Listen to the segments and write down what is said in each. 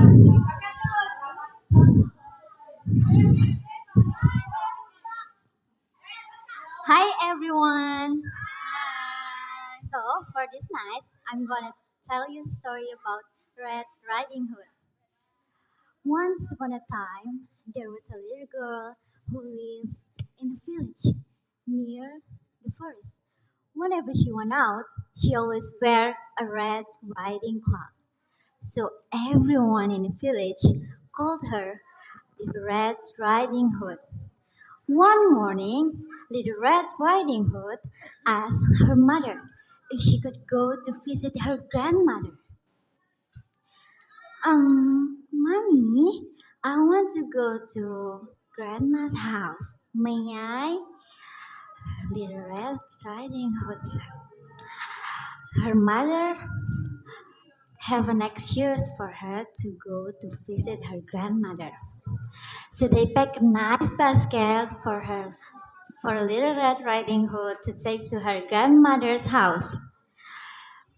Hi everyone. So for this night, I'm gonna tell you a story about Red Riding Hood. Once upon a time, there was a little girl who lived in a village near the forest. Whenever she went out, she always wear a red riding cloth. So everyone in the village called her the Red Riding Hood. One morning, Little Red Riding Hood asked her mother if she could go to visit her grandmother. Mommy, I want to go to grandma's house. May I? Little Red Riding Hood said. Her mother have an excuse for her to go to visit her grandmother. So they packed a nice basket for Little Red Riding Hood to take to her grandmother's house.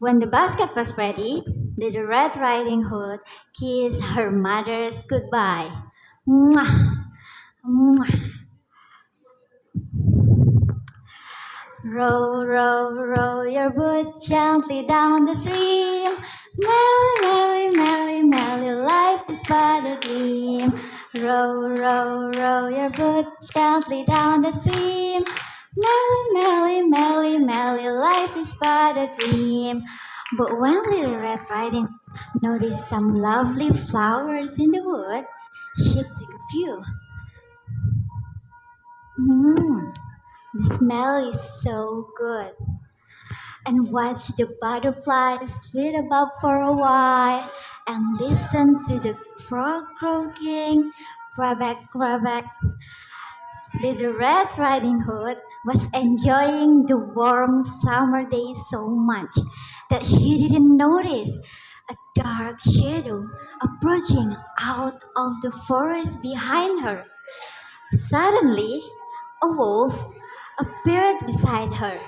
When the basket was ready, Little Red Riding Hood kissed her mother's goodbye. Mwah, mwah. Row, row, row your boat gently down the stream. Merrily, merrily, merrily, merrily, life is but a dream. Row, row, row your boat gently down the stream. Merrily, merrily, merrily, merrily, life is but a dream. But when Little Red Riding noticed some lovely flowers in the wood, she took a few. Mmm, the smell is so good. And watch the butterflies flit above for a while and listen to the frog croaking, quack, quack. Little Red Riding Hood was enjoying the warm summer day so much that she didn't notice a dark shadow approaching out of the forest behind her. Suddenly, a wolf appeared beside her.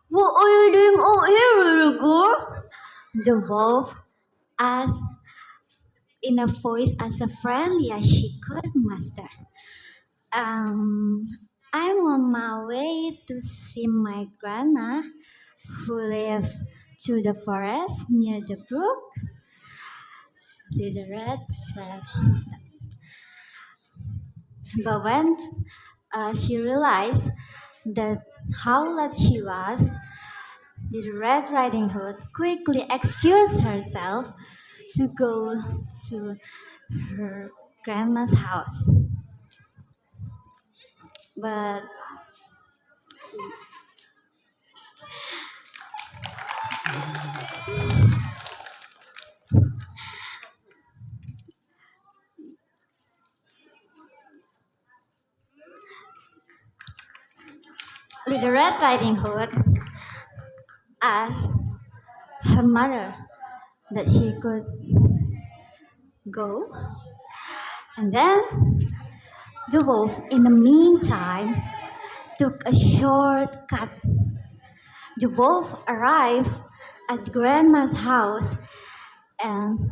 What are you doing out here, little girl? The wolf asked in a voice as friendly as she could muster. Um, I'm on my way to see my grandma who lives through the forest near the brook. Little Red said. But when she realized that how late she was, Little Red Riding Hood quickly excused herself to go to her grandma's house. But Little Red Riding Hood asked her mother that she could go, and then the wolf, in the meantime, took a shortcut. The wolf arrived at Grandma's house and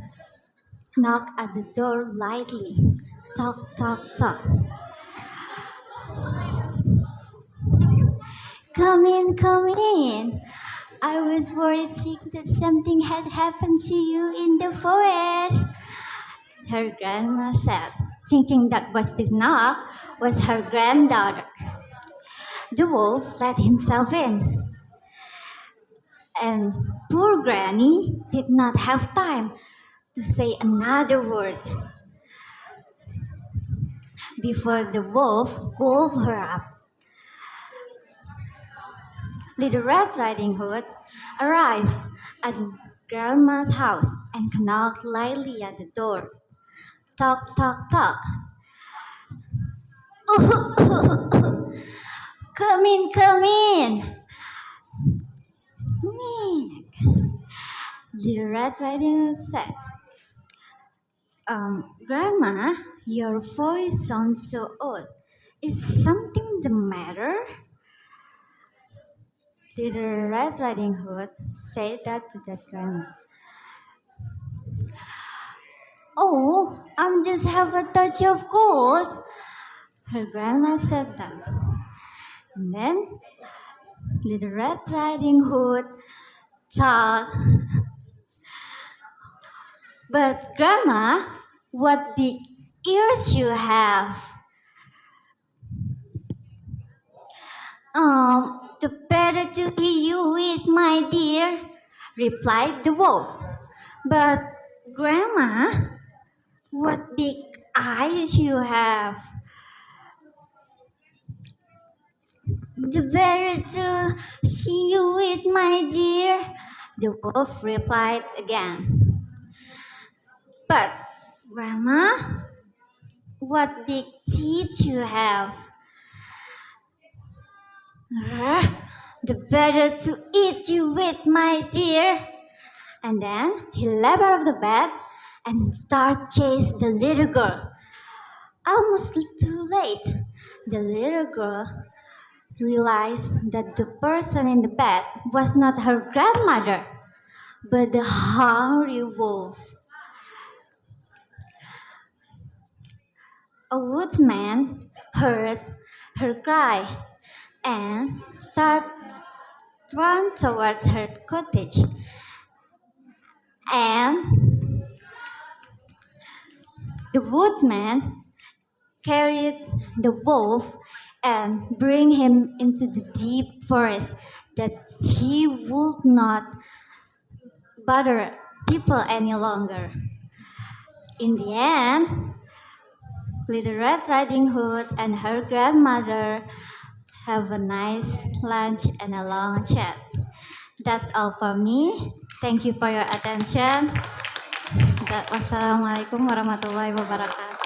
knocked at the door lightly. Tock, tock, tock. Come in, come in. I was worried sick that something had happened to you in the forest, her grandma said, thinking that was the knock was her granddaughter. The wolf let himself in, and poor Granny did not have time to say another word before the wolf gulped her up. Little Red Riding Hood arrived at Grandma's house and knocked lightly at the door. Tock, tock, tock. Come in, come in. Meek. Little Red Riding Hood said, Grandma, your voice sounds so odd. Is something the matter? Little Red Riding Hood said that to the grandma. Oh, I'm just have a touch of cold. Her grandma said that. And then Little Red Riding Hood talked. But Grandma, what big ears you have. The better to hear you eat, my dear, replied the wolf. But Grandma, what big eyes you have. The better to see you eat, my dear, the wolf replied again. But Grandma, what big teeth you have. The better to eat you with, my dear. And then he leapt out of the bed and started chase the little girl. Almost too late. The little girl realized that the person in the bed was not her grandmother, but the hungry wolf. A woodsman heard her cry and started run towards her cottage. And the woodsman carried the wolf and bring him into the deep forest that he would not bother people any longer. In the end, Little Red Riding Hood and her grandmother have a nice lunch and a long chat. That's all for me. Thank you for your attention. Wassalamualaikum warahmatullahi wabarakatuh.